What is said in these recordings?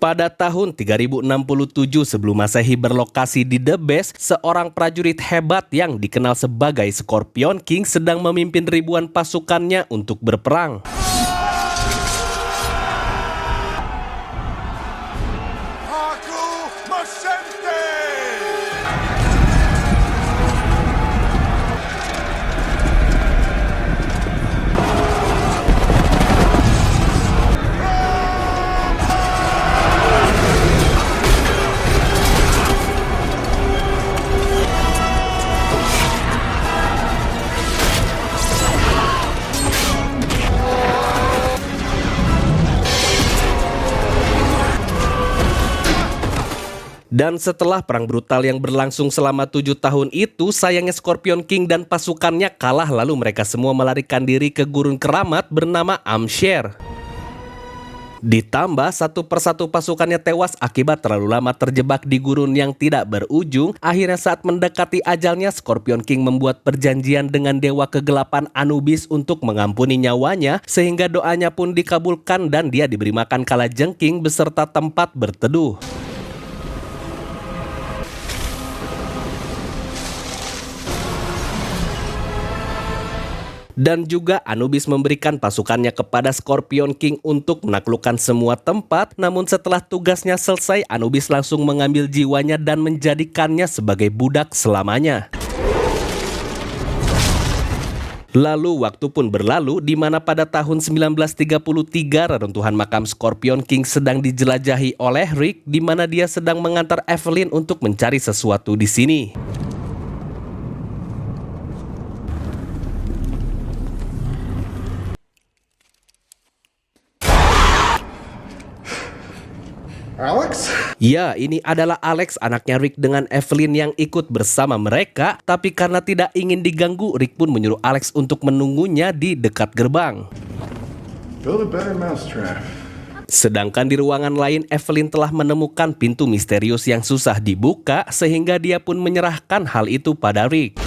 Pada tahun 3067 sebelum Masehi berlokasi di The Base, seorang prajurit hebat yang dikenal sebagai Scorpion King sedang memimpin ribuan pasukannya untuk berperang. Dan setelah perang brutal yang berlangsung selama 7 tahun itu, sayangnya Scorpion King dan pasukannya kalah, lalu mereka semua melarikan diri ke gurun keramat bernama Amshare. Ditambah satu persatu pasukannya tewas akibat terlalu lama terjebak di gurun yang tidak berujung. Akhirnya saat mendekati ajalnya, Scorpion King membuat perjanjian dengan dewa kegelapan Anubis untuk mengampuni nyawanya, sehingga doanya pun dikabulkan dan dia diberi makan kalajengking beserta tempat berteduh. Dan juga Anubis memberikan pasukannya kepada Scorpion King untuk menaklukkan semua tempat. Namun setelah tugasnya selesai, Anubis langsung mengambil jiwanya dan menjadikannya sebagai budak selamanya. Lalu waktu pun berlalu, di mana pada tahun 1933 reruntuhan makam Scorpion King sedang dijelajahi oleh Rick, di mana dia sedang mengantar Evelyn untuk mencari sesuatu di sini. Alex? Ya, ini adalah Alex, anaknya Rick dengan Evelyn yang ikut bersama mereka. Tapi karena tidak ingin diganggu, Rick pun menyuruh Alex untuk menunggunya di dekat gerbang. Build a better mousetrap. Sedangkan di ruangan lain, Evelyn telah menemukan pintu misterius yang susah dibuka, sehingga dia pun menyerahkan hal itu pada Rick.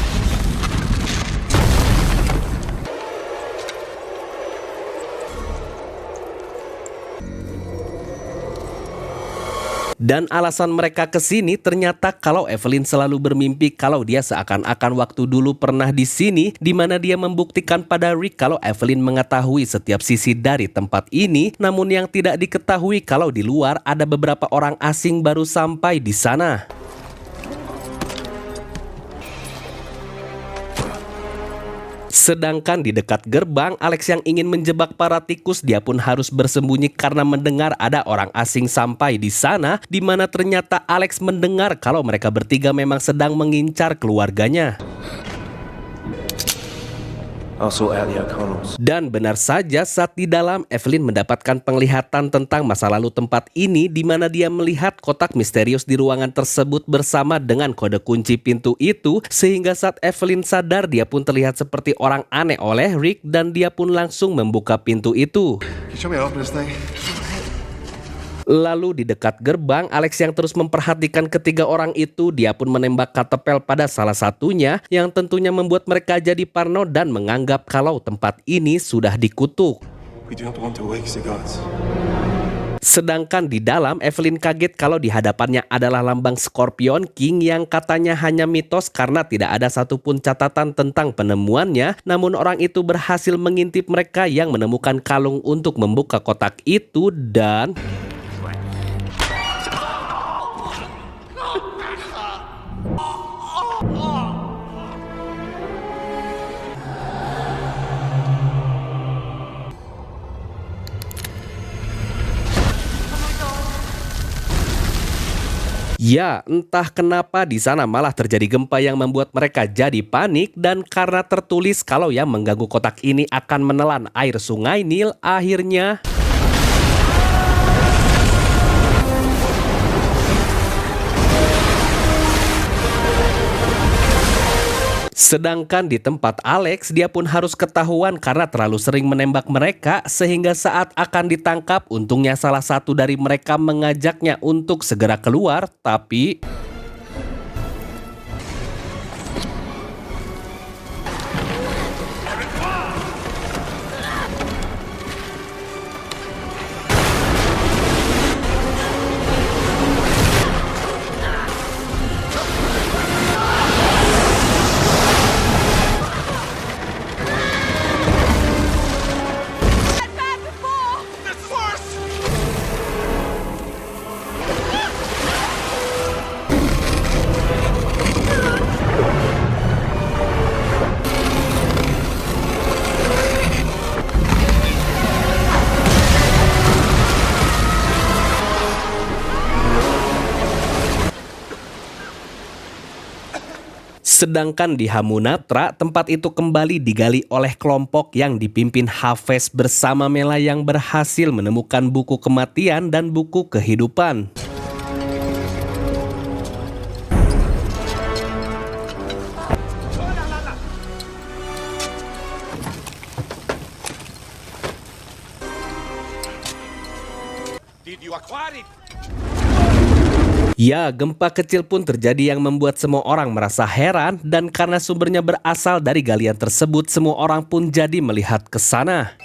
Dan alasan mereka ke sini ternyata kalau Evelyn selalu bermimpi kalau dia seakan-akan waktu dulu pernah di sini, di mana dia membuktikan pada Rick kalau Evelyn mengetahui setiap sisi dari tempat ini. Namun yang tidak diketahui kalau di luar ada beberapa orang asing baru sampai di sana. Sedangkan di dekat gerbang, Alex yang ingin menjebak para tikus, dia pun harus bersembunyi karena mendengar ada orang asing sampai di sana, di mana ternyata Alex mendengar kalau mereka bertiga memang sedang mengincar keluarganya. Dan benar saja, saat di dalam, Evelyn mendapatkan penglihatan tentang masa lalu tempat ini, di mana dia melihat kotak misterius di ruangan tersebut bersama dengan kode kunci pintu itu, sehingga saat Evelyn sadar, dia pun terlihat seperti orang aneh oleh Rick, dan dia pun langsung membuka pintu itu. Lalu di dekat gerbang, Alex yang terus memperhatikan ketiga orang itu, dia pun menembak katapel pada salah satunya, yang tentunya membuat mereka jadi parno dan menganggap kalau tempat ini sudah dikutuk. Sedangkan di dalam, Evelyn kaget kalau di hadapannya adalah lambang Scorpion King yang katanya hanya mitos karena tidak ada satupun catatan tentang penemuannya. Namun orang itu berhasil mengintip mereka yang menemukan kalung untuk membuka kotak itu dan... Ya, entah kenapa di sana malah terjadi gempa yang membuat mereka jadi panik, dan karena tertulis kalau yang mengganggu kotak ini akan menelan air sungai Nil, akhirnya sedangkan di tempat Alex, dia pun harus ketahuan karena terlalu sering menembak mereka, sehingga saat akan ditangkap, untungnya salah satu dari mereka mengajaknya untuk segera keluar, tapi... Sedangkan di Hamunaptra, tempat itu kembali digali oleh kelompok yang dipimpin Hafez bersama Mela yang berhasil menemukan buku kematian dan buku kehidupan. Did you acquire it? Ya, gempa kecil pun terjadi yang membuat semua orang merasa heran dan karena sumbernya berasal dari galian tersebut, semua orang pun jadi melihat ke sana.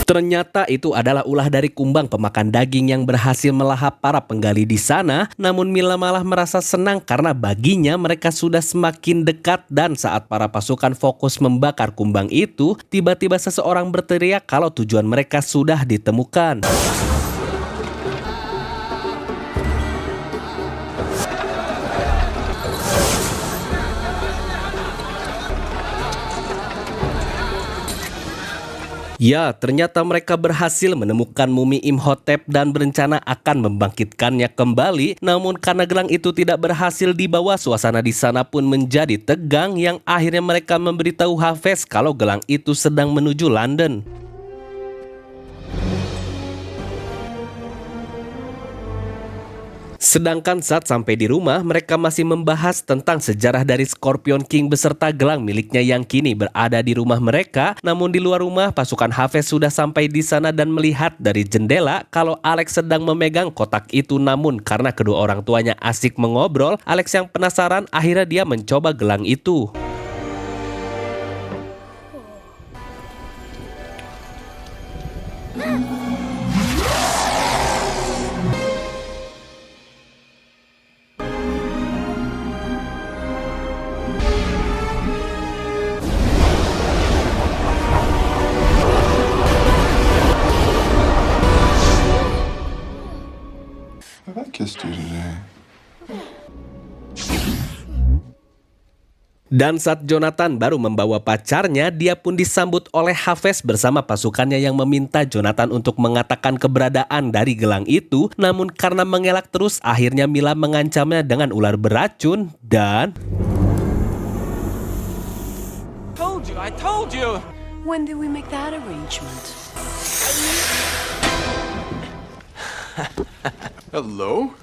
Ternyata itu adalah ulah dari kumbang pemakan daging yang berhasil melahap para penggali di sana. Namun Mila malah merasa senang karena baginya mereka sudah semakin dekat dan saat para pasukan fokus membakar kumbang itu, tiba-tiba seseorang berteriak kalau tujuan mereka sudah ditemukan. Ya, ternyata mereka berhasil menemukan mumi Imhotep dan berencana akan membangkitkannya kembali. Namun karena gelang itu tidak berhasil dibawa, suasana di sana pun menjadi tegang yang akhirnya mereka memberitahu Hafez kalau gelang itu sedang menuju London. Sedangkan saat sampai di rumah, mereka masih membahas tentang sejarah dari Scorpion King beserta gelang miliknya yang kini berada di rumah mereka. Namun di luar rumah, pasukan Hafez sudah sampai di sana dan melihat dari jendela kalau Alex sedang memegang kotak itu. Namun karena kedua orang tuanya asik mengobrol, Alex yang penasaran akhirnya dia mencoba gelang itu. Have I kissed you today? Dan saat Jonathan baru membawa pacarnya, dia pun disambut oleh Hafez bersama pasukannya yang meminta Jonathan untuk mengatakan keberadaan dari gelang itu. Namun karena mengelak terus, akhirnya Mila mengancamnya dengan ular beracun dan... I told you! When did we make that arrangement? Hello?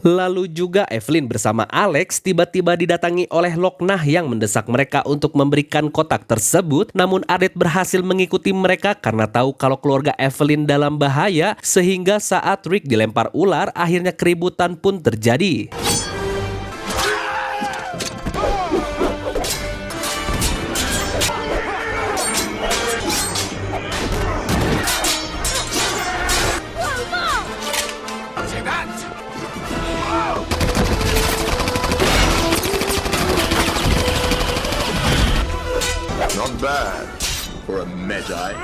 Lalu juga Evelyn bersama Alex tiba-tiba didatangi oleh Loknah yang mendesak mereka untuk memberikan kotak tersebut. Namun Adet berhasil mengikuti mereka karena tahu kalau keluarga Evelyn dalam bahaya. Sehingga saat Rick dilempar ular, akhirnya keributan pun terjadi. Not bad for a Magi.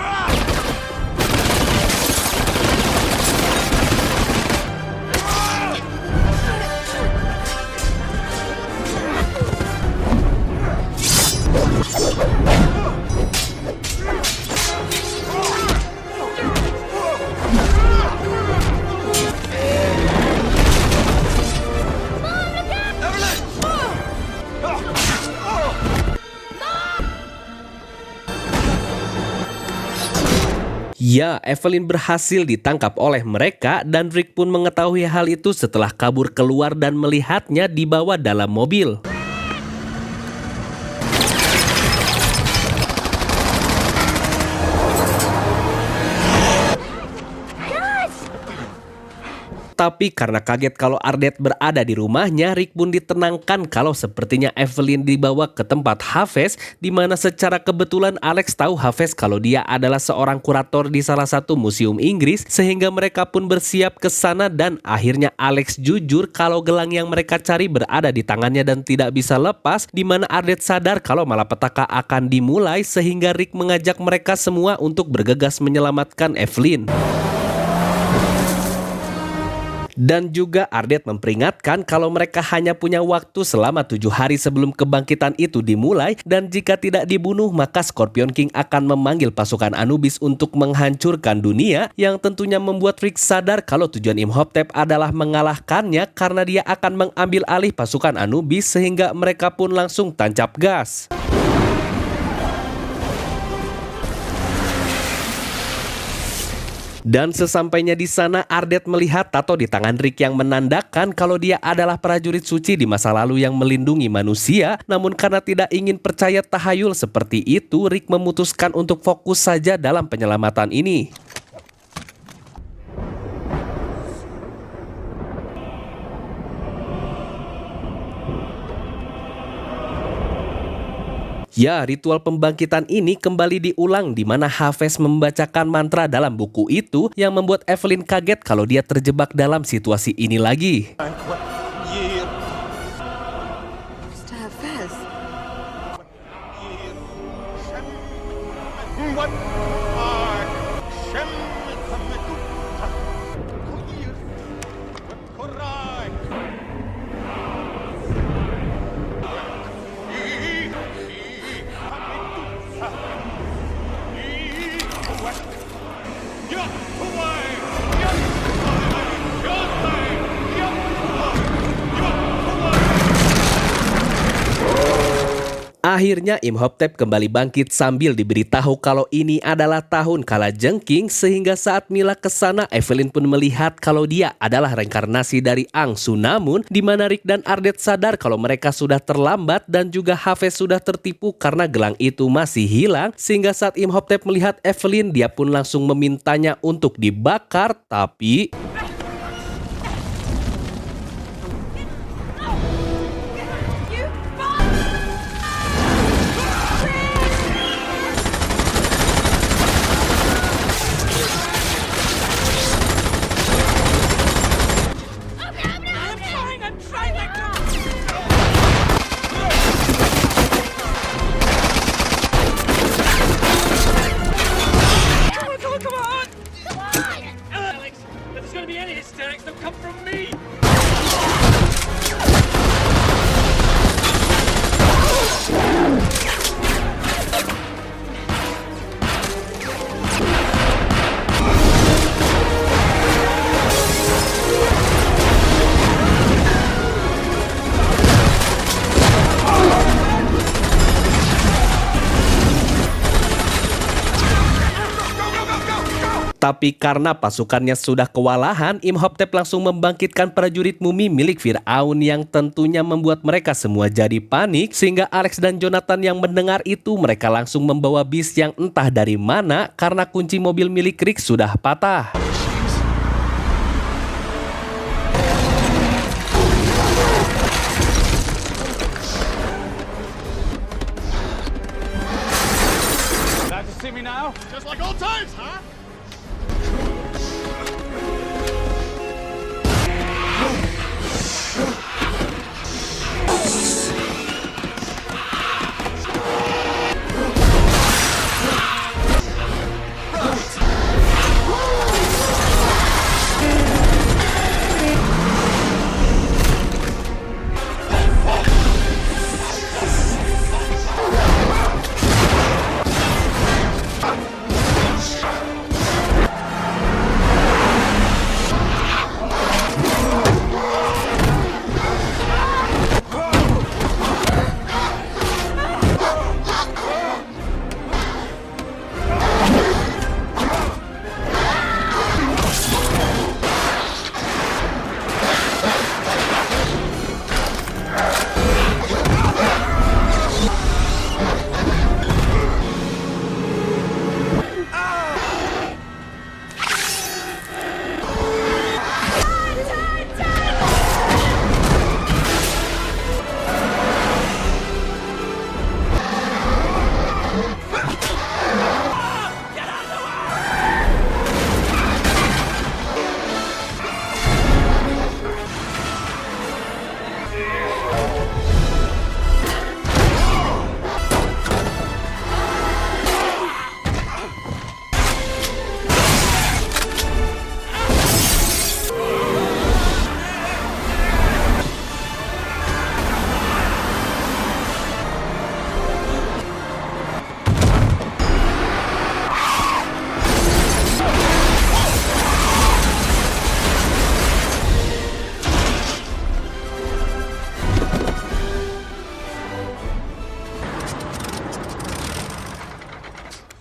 Ya, Evelyn berhasil ditangkap oleh mereka dan Rick pun mengetahui hal itu setelah kabur keluar dan melihatnya dibawa dalam mobil. Tapi karena kaget kalau Ardet berada di rumahnya, Rick pun ditenangkan kalau sepertinya Evelyn dibawa ke tempat Hafez, di mana secara kebetulan Alex tahu Hafez kalau dia adalah seorang kurator di salah satu museum Inggris, sehingga mereka pun bersiap ke sana dan akhirnya Alex jujur kalau gelang yang mereka cari berada di tangannya dan tidak bisa lepas, di mana Ardet sadar kalau malapetaka akan dimulai sehingga Rick mengajak mereka semua untuk bergegas menyelamatkan Evelyn. Dan juga Ardet memperingatkan kalau mereka hanya punya waktu selama 7 hari sebelum kebangkitan itu dimulai, dan jika tidak dibunuh maka Scorpion King akan memanggil pasukan Anubis untuk menghancurkan dunia, yang tentunya membuat Rick sadar kalau tujuan Imhotep adalah mengalahkannya karena dia akan mengambil alih pasukan Anubis, sehingga mereka pun langsung tancap gas. Dan sesampainya di sana, Ardet melihat tato di tangan Rick yang menandakan kalau dia adalah prajurit suci di masa lalu yang melindungi manusia. Namun karena tidak ingin percaya tahayul seperti itu, Rick memutuskan untuk fokus saja dalam penyelamatan ini. Ya, ritual pembangkitan ini kembali diulang di mana Hafez membacakan mantra dalam buku itu yang membuat Evelyn kaget kalau dia terjebak dalam situasi ini lagi. Mr. Hafez. Akhirnya Imhotep kembali bangkit sambil diberitahu kalau ini adalah tahun kalajengking, sehingga saat Mila kesana, Evelyn pun melihat kalau dia adalah reinkarnasi dari Angsu. Namun di mana Rick dan Ardet sadar kalau mereka sudah terlambat dan juga Hafez sudah tertipu karena gelang itu masih hilang, sehingga saat Imhotep melihat Evelyn, dia pun langsung memintanya untuk dibakar, tapi Tapi karena pasukannya sudah kewalahan, Imhotep langsung membangkitkan prajurit mumi milik Firaun yang tentunya membuat mereka semua jadi panik, sehingga Alex dan Jonathan yang mendengar itu mereka langsung membawa bis yang entah dari mana karena kunci mobil milik Rick sudah patah. Glad to see me now? Just like old times, huh?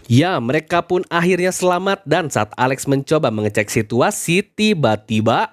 Ya, mereka pun akhirnya selamat dan saat Alex mencoba mengecek situasi, tiba-tiba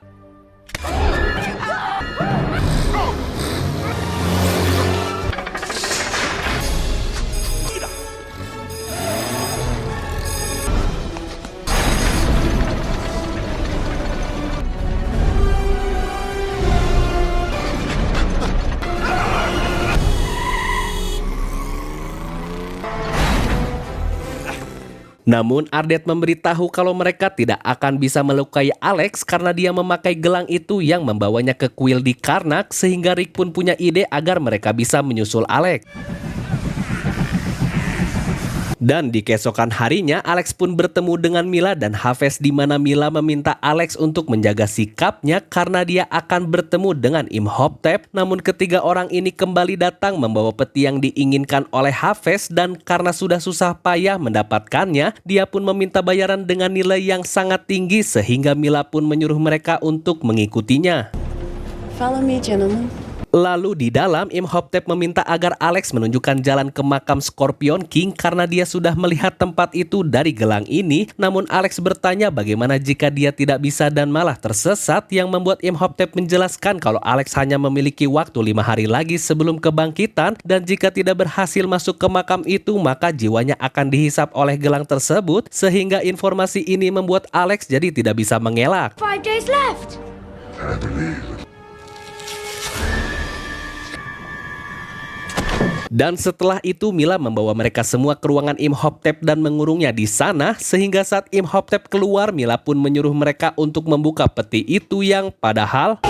namun Ardet memberitahu kalau mereka tidak akan bisa melukai Alex karena dia memakai gelang itu yang membawanya ke kuil di Karnak, sehingga Rick pun punya ide agar mereka bisa menyusul Alex. Dan di keesokan harinya, Alex pun bertemu dengan Mila dan Hafez, di mana Mila meminta Alex untuk menjaga sikapnya karena dia akan bertemu dengan Imhotep. Namun ketiga orang ini kembali datang membawa peti yang diinginkan oleh Hafez, dan karena sudah susah payah mendapatkannya, dia pun meminta bayaran dengan nilai yang sangat tinggi sehingga Mila pun menyuruh mereka untuk mengikutinya. Follow me, gentlemen. Lalu di dalam, Imhotep meminta agar Alex menunjukkan jalan ke makam Scorpion King karena dia sudah melihat tempat itu dari gelang ini. Namun Alex bertanya bagaimana jika dia tidak bisa dan malah tersesat, yang membuat Imhotep menjelaskan kalau Alex hanya memiliki waktu 5 hari lagi sebelum kebangkitan, dan jika tidak berhasil masuk ke makam itu maka jiwanya akan dihisap oleh gelang tersebut, sehingga informasi ini membuat Alex jadi tidak bisa mengelak. 5 days left. Dan setelah itu Mila membawa mereka semua ke ruangan Imhotep dan mengurungnya di sana, sehingga saat Imhotep keluar, Mila pun menyuruh mereka untuk membuka peti itu yang padahal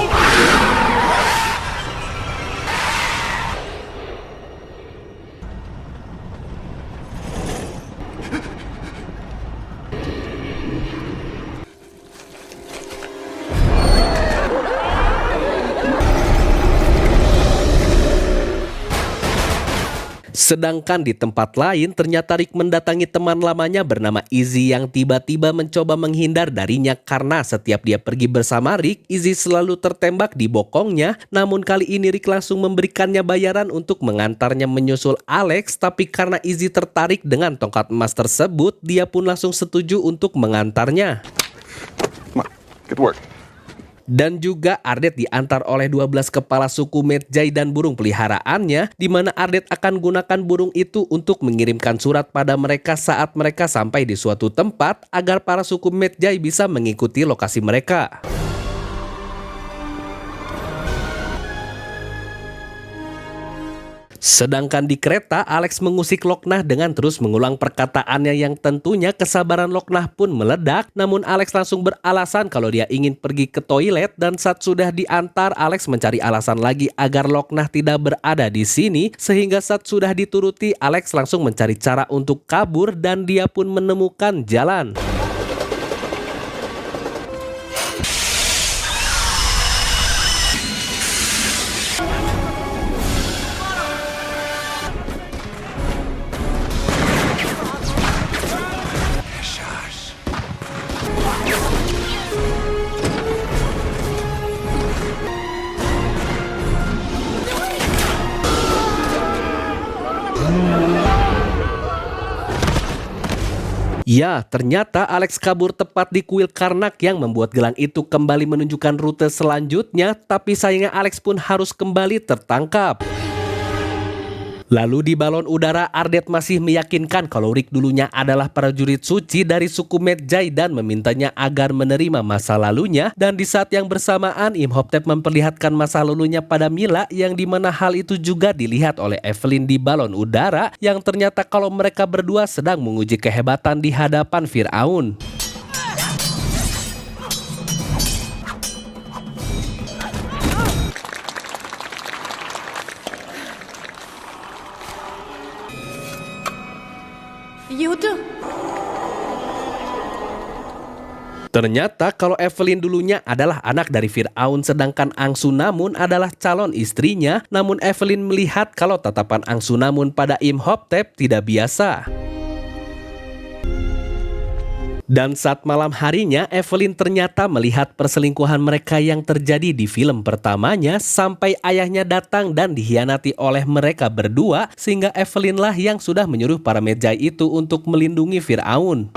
sedangkan di tempat lain ternyata Rick mendatangi teman lamanya bernama Izzy yang tiba-tiba mencoba menghindar darinya karena setiap dia pergi bersama Rick, Izzy selalu tertembak di bokongnya. Namun kali ini Rick langsung memberikannya bayaran untuk mengantarnya menyusul Alex, tapi karena Izzy tertarik dengan tongkat emas tersebut, dia pun langsung setuju untuk mengantarnya. Come on, get to work. Dan juga Ardet diantar oleh 12 kepala suku Medjay dan burung peliharaannya, di mana Ardet akan gunakan burung itu untuk mengirimkan surat pada mereka saat mereka sampai di suatu tempat agar para suku Medjay bisa mengikuti lokasi mereka. Sedangkan di kereta, Alex mengusik Locknah dengan terus mengulang perkataannya yang tentunya kesabaran Locknah pun meledak. Namun Alex langsung beralasan kalau dia ingin pergi ke toilet, dan saat sudah diantar, Alex mencari alasan lagi agar Locknah tidak berada di sini, sehingga saat sudah dituruti, Alex langsung mencari cara untuk kabur dan dia pun menemukan jalan. Ya, ternyata Alex kabur tepat di kuil Karnak yang membuat gelang itu kembali menunjukkan rute selanjutnya, tapi sayangnya Alex pun harus kembali tertangkap. Lalu di balon udara, Ardet masih meyakinkan kalau Rick dulunya adalah prajurit suci dari suku Medjay dan memintanya agar menerima masa lalunya. Dan di saat yang bersamaan, Imhotep memperlihatkan masa lalunya pada Mila, yang dimana hal itu juga dilihat oleh Evelyn di balon udara, yang ternyata kalau mereka berdua sedang menguji kehebatan di hadapan Firaun. Yuda. Ternyata kalau Evelyn dulunya adalah anak dari Firaun, sedangkan Angsunamun adalah calon istrinya. Namun Evelyn melihat kalau tatapan Angsunamun pada Imhotep tidak biasa. Dan saat malam harinya, Evelyn ternyata melihat perselingkuhan mereka yang terjadi di film pertamanya sampai ayahnya datang dan dikhianati oleh mereka berdua, sehingga Evelyn lah yang sudah menyuruh para Medjay itu untuk melindungi Firaun.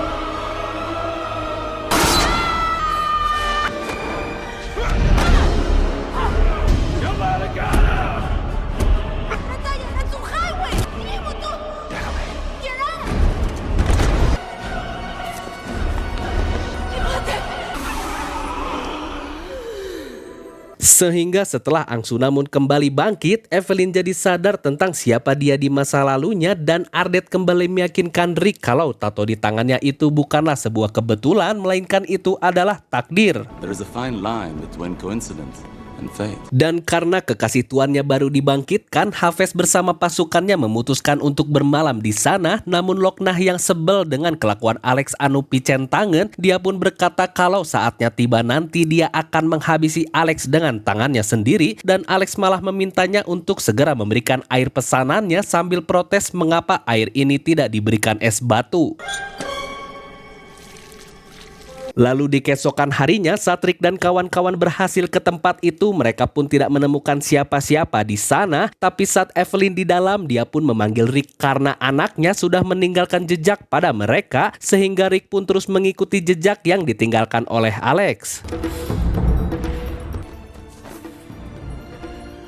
Sehingga setelah Angsunamun kembali bangkit, Evelyn jadi sadar tentang siapa dia di masa lalunya dan Ardet kembali meyakinkan Rick kalau tato di tangannya itu bukanlah sebuah kebetulan, melainkan itu adalah takdir. There is a fine line between coincidence and fate. Dan karena kekasih tuannya baru dibangkitkan, Hafez bersama pasukannya memutuskan untuk bermalam di sana. Namun Loknah yang sebel dengan kelakuan Alex anu picen tangan, dia pun berkata kalau saatnya tiba nanti dia akan menghabisi Alex dengan tangannya sendiri, dan Alex malah memintanya untuk segera memberikan air pesanannya sambil protes mengapa air ini tidak diberikan es batu. Lalu di keesokan harinya, saat Rick dan kawan-kawan berhasil ke tempat itu, mereka pun tidak menemukan siapa-siapa di sana. Tapi saat Evelyn di dalam, dia pun memanggil Rick karena anaknya sudah meninggalkan jejak pada mereka, sehingga Rick pun terus mengikuti jejak yang ditinggalkan oleh Alex.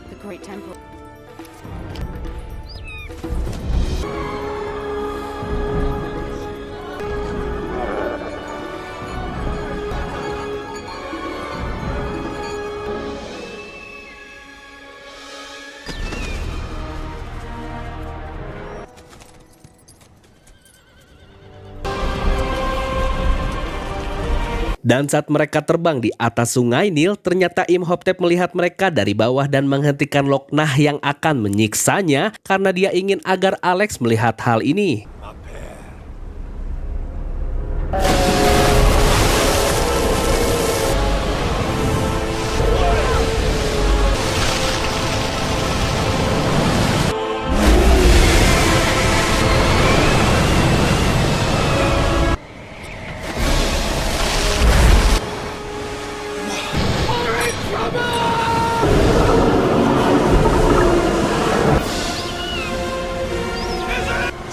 The Great Temple. Dan saat mereka terbang di atas sungai Nil, ternyata Imhotep melihat mereka dari bawah dan menghentikan Loknah yang akan menyiksanya karena dia ingin agar Alex melihat hal ini.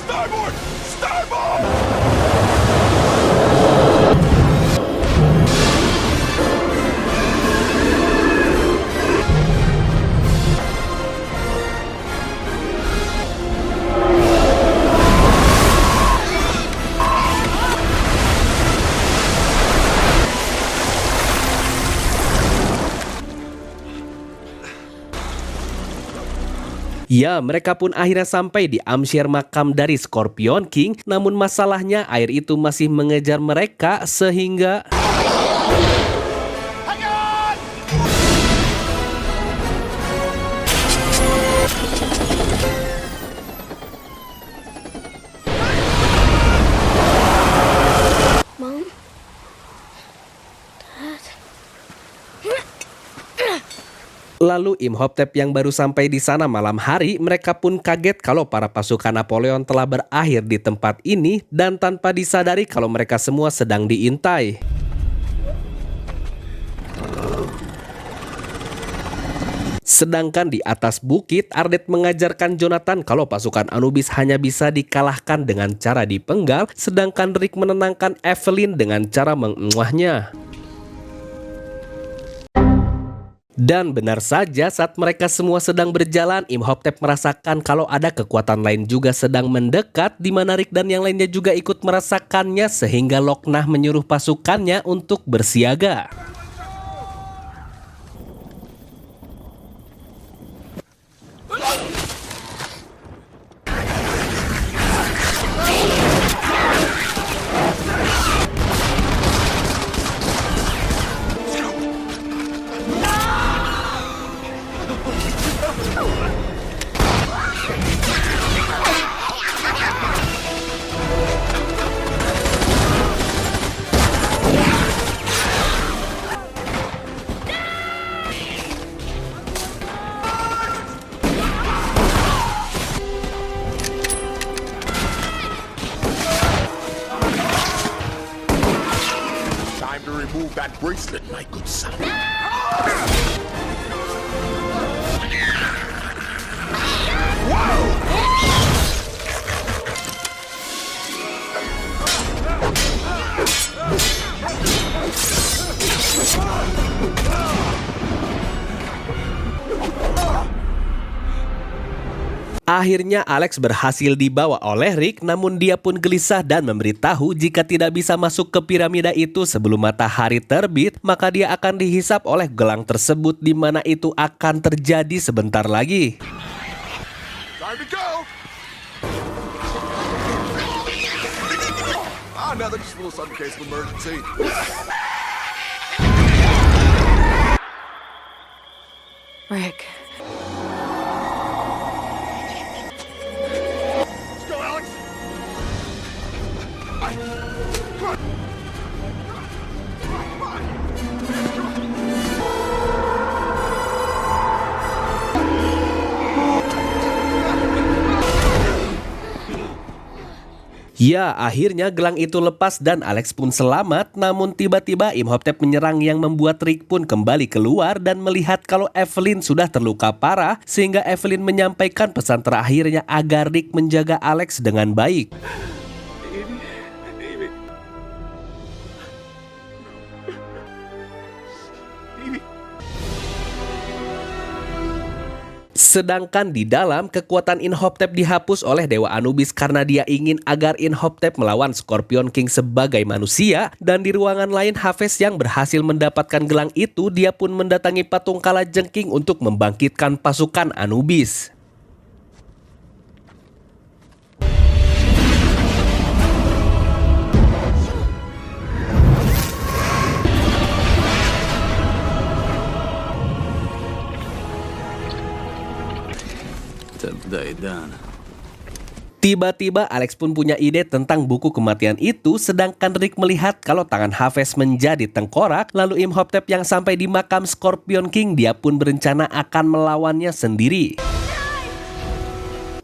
Starboard! Starboard! Ya, mereka pun akhirnya sampai di Amshir, makam dari Scorpion King. Namun masalahnya air itu masih mengejar mereka sehingga... Mom? Lalu Imhotep yang baru sampai di sana malam hari, mereka pun kaget kalau para pasukan Napoleon telah berakhir di tempat ini dan tanpa disadari kalau mereka semua sedang diintai. Sedangkan di atas bukit, Ardet mengajarkan Jonathan kalau pasukan Anubis hanya bisa dikalahkan dengan cara dipenggal, sedangkan Rick menenangkan Evelyn dengan cara mengemuahnya. Dan benar saja, saat mereka semua sedang berjalan, Imhotep merasakan kalau ada kekuatan lain juga sedang mendekat, di mana Rick dan yang lainnya juga ikut merasakannya, sehingga Loknah menyuruh pasukannya untuk bersiaga. remove that bracelet, my good son. Akhirnya Alex berhasil dibawa oleh Rick, namun dia pun gelisah dan memberitahu jika tidak bisa masuk ke piramida itu sebelum matahari terbit, maka dia akan dihisap oleh gelang tersebut di mana itu akan terjadi sebentar lagi. Time to go. Now that's just a little something in case of emergency. Rick. Let's go, Alex. Ya, akhirnya gelang itu lepas dan Alex pun selamat, namun tiba-tiba Imhotep menyerang yang membuat Rick pun kembali keluar dan melihat kalau Evelyn sudah terluka parah, sehingga Evelyn menyampaikan pesan terakhirnya agar Rick menjaga Alex dengan baik. Sedangkan di dalam, kekuatan Imhotep dihapus oleh Dewa Anubis karena dia ingin agar Imhotep melawan Scorpion King sebagai manusia. Dan di ruangan lain, Hafez yang berhasil mendapatkan gelang itu, dia pun mendatangi patung Kalajengking untuk membangkitkan pasukan Anubis. Tiba-tiba Alex pun punya ide tentang buku kematian itu, sedangkan Rick melihat kalau tangan Hafez menjadi tengkorak, lalu Imhotep yang sampai di makam Scorpion King, dia pun berencana akan melawannya sendiri.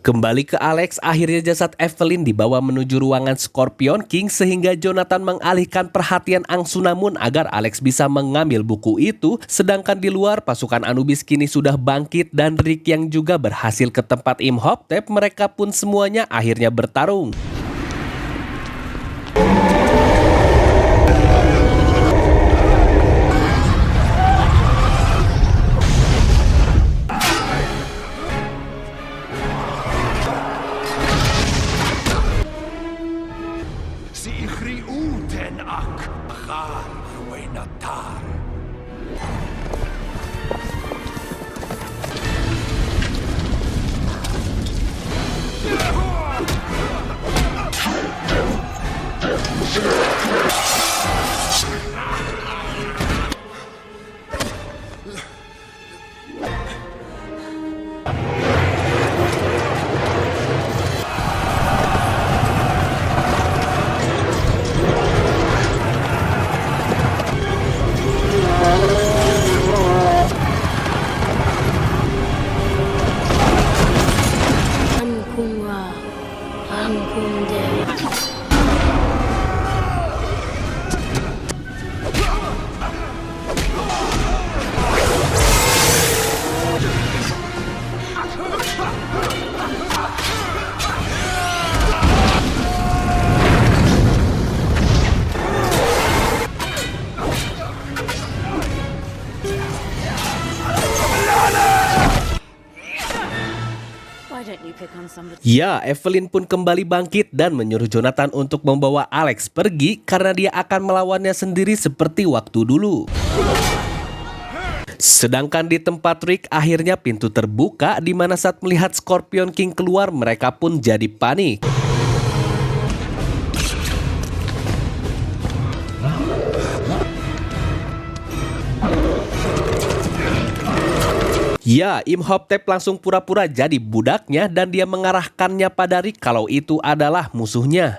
Kembali ke Alex, akhirnya jasad Evelyn dibawa menuju ruangan Scorpion King sehingga Jonathan mengalihkan perhatian Angsunamun agar Alex bisa mengambil buku itu, sedangkan di luar pasukan Anubis kini sudah bangkit dan Rick yang juga berhasil ke tempat Imhotep, mereka pun semuanya akhirnya bertarung. Ya, Evelyn pun kembali bangkit dan menyuruh Jonathan untuk membawa Alex pergi karena dia akan melawannya sendiri seperti waktu dulu. Sedangkan di tempat Rick, akhirnya pintu terbuka di mana saat melihat Scorpion King keluar, mereka pun jadi panik. Ya, Imhotep langsung pura-pura jadi budaknya dan dia mengarahkannya pada Rick kalau itu adalah musuhnya.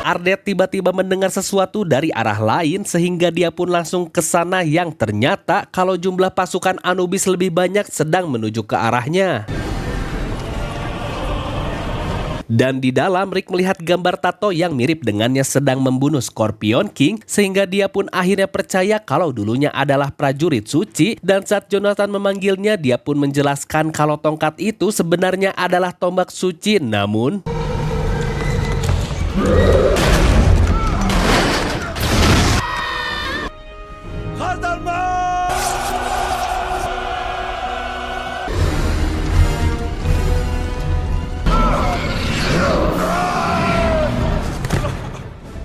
Ardet tiba-tiba mendengar sesuatu dari arah lain sehingga dia pun langsung ke sana yang ternyata kalau jumlah pasukan Anubis lebih banyak sedang menuju ke arahnya. Dan di dalam Rick melihat gambar tato yang mirip dengannya sedang membunuh Scorpion King sehingga dia pun akhirnya percaya kalau dulunya adalah prajurit suci, dan saat Jonathan memanggilnya dia pun menjelaskan kalau tongkat itu sebenarnya adalah tombak suci, namun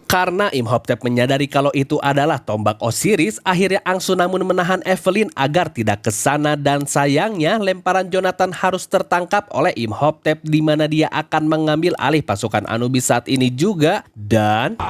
karena Imhotep menyadari kalau itu adalah tombak Osiris, akhirnya Anck-Su-Namun menahan Evelyn agar tidak ke sana, dan sayangnya lemparan Jonathan harus tertangkap oleh Imhotep di mana dia akan mengambil alih pasukan Anubis saat ini juga, dan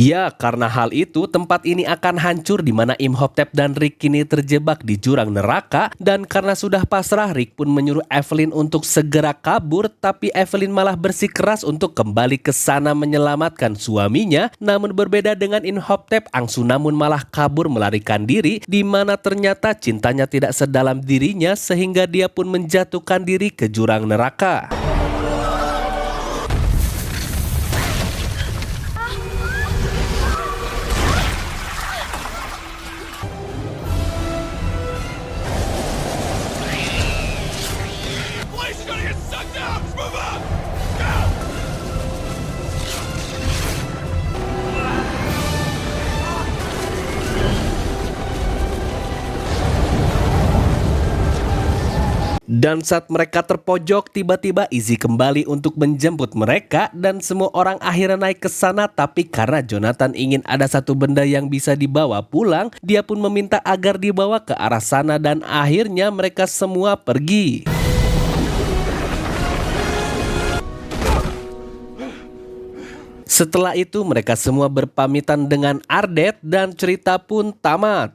ya, karena hal itu tempat ini akan hancur di mana Imhotep dan Rick kini terjebak di jurang neraka, dan karena sudah pasrah Rick pun menyuruh Evelyn untuk segera kabur, tapi Evelyn malah bersikeras untuk kembali ke sana menyelamatkan suaminya. Namun berbeda dengan Imhotep, Anck-Su-Namun malah kabur melarikan diri di mana ternyata cintanya tidak sedalam dirinya sehingga dia pun menjatuhkan diri ke jurang neraka. Place is gonna get sucked up! Move up! Dan saat mereka terpojok, tiba-tiba Izzy kembali untuk menjemput mereka dan semua orang akhirnya naik ke sana, tapi karena Jonathan ingin ada satu benda yang bisa dibawa pulang, dia pun meminta agar dibawa ke arah sana dan akhirnya mereka semua pergi. Setelah itu mereka semua berpamitan dengan Ardet dan cerita pun tamat.